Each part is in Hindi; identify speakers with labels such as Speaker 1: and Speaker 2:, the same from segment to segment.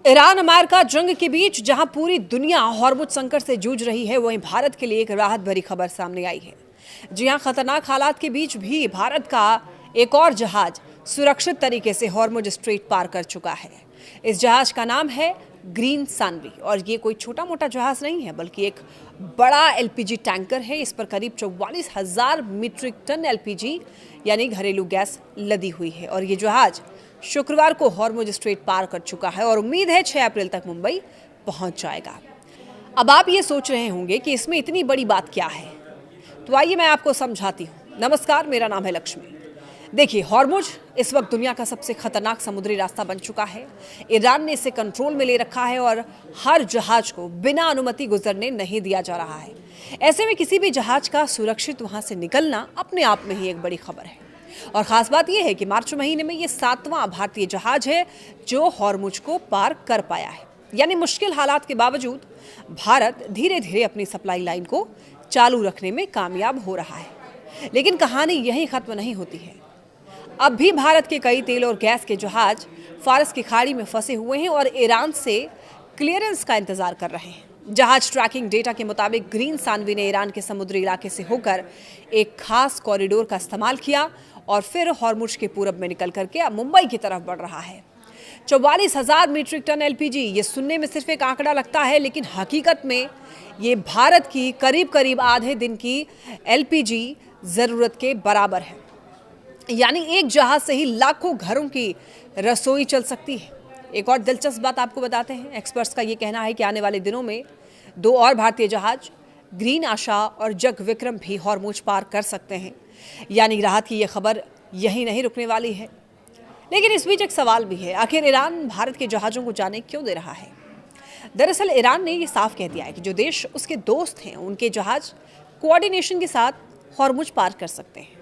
Speaker 1: ईरान अमेरिका जंग के बीच जहां पूरी दुनिया हॉर्मुज संकट से जूझ रही है, वहीं भारत के लिए एक राहत भरी खबर सामने आई है। जी हां, खतरनाक हालात के बीच भी भारत का एक और जहाज सुरक्षित तरीके से हॉर्मुज स्ट्रेट पार कर चुका है। इस जहाज का नाम है ग्रीन सानवी और ये कोई छोटा मोटा जहाज नहीं है, बल्कि एक बड़ा एलपीजी टैंकर है। इस पर करीब 44,000 मीट्रिक टन एलपीजी यानी घरेलू गैस लदी हुई है और ये जहाज शुक्रवार को हॉर्मुज स्ट्रेट पार कर चुका है और उम्मीद है 6 अप्रैल तक मुंबई पहुंच जाएगा। अब आप ये सोच रहे होंगे कि इसमें इतनी बड़ी बात क्या है, तो आइए मैं आपको समझाती हूँ। नमस्कार, मेरा नाम है लक्ष्मी। देखिए, हॉर्मुज इस वक्त दुनिया का सबसे खतरनाक समुद्री रास्ता बन चुका है। ईरान ने इसे कंट्रोल में ले रखा है और हर जहाज को बिना अनुमति गुजरने नहीं दिया जा रहा है। ऐसे में किसी भी जहाज का सुरक्षित वहां से निकलना अपने आप में ही एक बड़ी खबर है। और खास बात यह है कि मार्च महीने में ये 7वां भारतीय जहाज है जो हॉर्मुज को पार कर पाया है। यानी मुश्किल हालात के बावजूद भारत धीरे धीरे अपनी सप्लाई लाइन को चालू रखने में कामयाब हो रहा है। लेकिन कहानी यहीं खत्म नहीं होती है। अब भी भारत के कई तेल और गैस के जहाज फारस की खाड़ी में फंसे हुए हैं और ईरान से क्लियरेंस का इंतजार कर रहे हैं। जहाज ट्रैकिंग डेटा के मुताबिक ग्रीन सानवी ने ईरान के समुद्री इलाके से होकर एक खास कॉरिडोर का इस्तेमाल किया और फिर हॉर्मुज के पूरब में निकल करके अब मुंबई की तरफ बढ़ रहा है। 44,000 मीट्रिक टन एलपीजी, ये सुनने में सिर्फ एक आंकड़ा लगता है, लेकिन हकीकत में ये भारत की करीब करीब आधे दिन की एलपीजी जरूरत के बराबर है। यानी एक जहाज से ही लाखों घरों की रसोई चल सकती है। एक और दिलचस्प बात आपको बताते हैं। एक्सपर्ट्स का ये कहना है कि आने वाले दिनों में 2 और भारतीय जहाज ग्रीन आशा और जग विक्रम भी हॉर्मुज पार कर सकते हैं। यानी राहत की यह खबर यही नहीं रुकने वाली है। लेकिन इस बीच एक सवाल भी है, आखिर ईरान भारत के जहाज़ों को जाने क्यों दे रहा है? दरअसल ईरान ने ये साफ कह दिया है कि जो देश उसके दोस्त हैं उनके जहाज कोऑर्डिनेशन के साथ हॉर्मुज पार कर सकते हैं।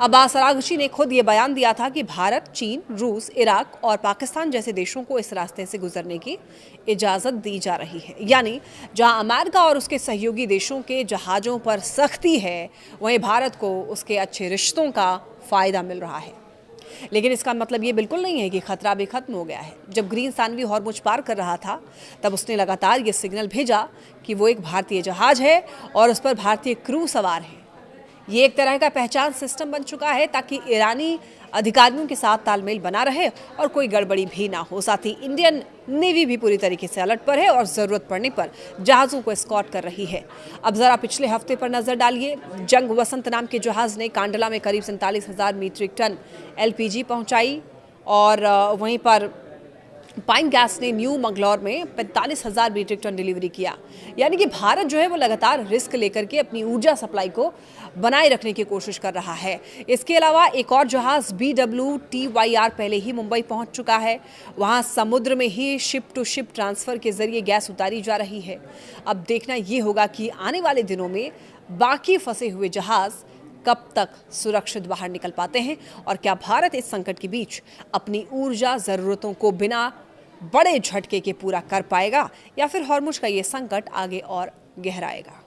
Speaker 1: अब्बास अरागची ने खुद ये बयान दिया था कि भारत, चीन, रूस, इराक और पाकिस्तान जैसे देशों को इस रास्ते से गुजरने की इजाज़त दी जा रही है। यानी जहां अमेरिका और उसके सहयोगी देशों के जहाज़ों पर सख्ती है, वहीं भारत को उसके अच्छे रिश्तों का फ़ायदा मिल रहा है। लेकिन इसका मतलब ये बिल्कुल नहीं है कि खतरा भी खत्म हो गया है। जब ग्रीन सानवी हॉर्मुज पार कर रहा था, तब उसने लगातार ये सिग्नल भेजा कि वो एक भारतीय जहाज़ है और उस पर भारतीय क्रू सवार है। ये एक तरह का पहचान सिस्टम बन चुका है ताकि ईरानी अधिकारियों के साथ तालमेल बना रहे और कोई गड़बड़ी भी ना हो। साथ ही इंडियन नेवी भी पूरी तरीके से अलर्ट पर है और ज़रूरत पड़ने पर जहाज़ों को एस्कॉर्ट कर रही है। अब ज़रा पिछले हफ्ते पर नज़र डालिए। जंग वसंत नाम के जहाज़ ने कांडला में करीब 47,000 मीट्रिक टन एलपीजी पहुँचाई और वहीं पर पाइन गैस ने न्यू मंगलौर में 45,000 मीट्रिक टन डिलीवरी किया। यानी कि भारत जो है वो लगातार रिस्क लेकर के अपनी ऊर्जा सप्लाई को बनाए रखने की कोशिश कर रहा है। इसके अलावा एक और जहाज़ BWTYR पहले ही मुंबई पहुंच चुका है। वहां समुद्र में ही शिप टू शिप ट्रांसफ़र के जरिए गैस उतारी जा रही है। अब देखना ये होगा कि आने वाले दिनों में बाकी फंसे हुए जहाज़ कब तक सुरक्षित बाहर निकल पाते हैं और क्या भारत इस संकट के बीच अपनी ऊर्जा ज़रूरतों को बिना बड़े झटके के पूरा कर पाएगा या फिर हॉर्मुज का ये संकट आगे और गहराएगा।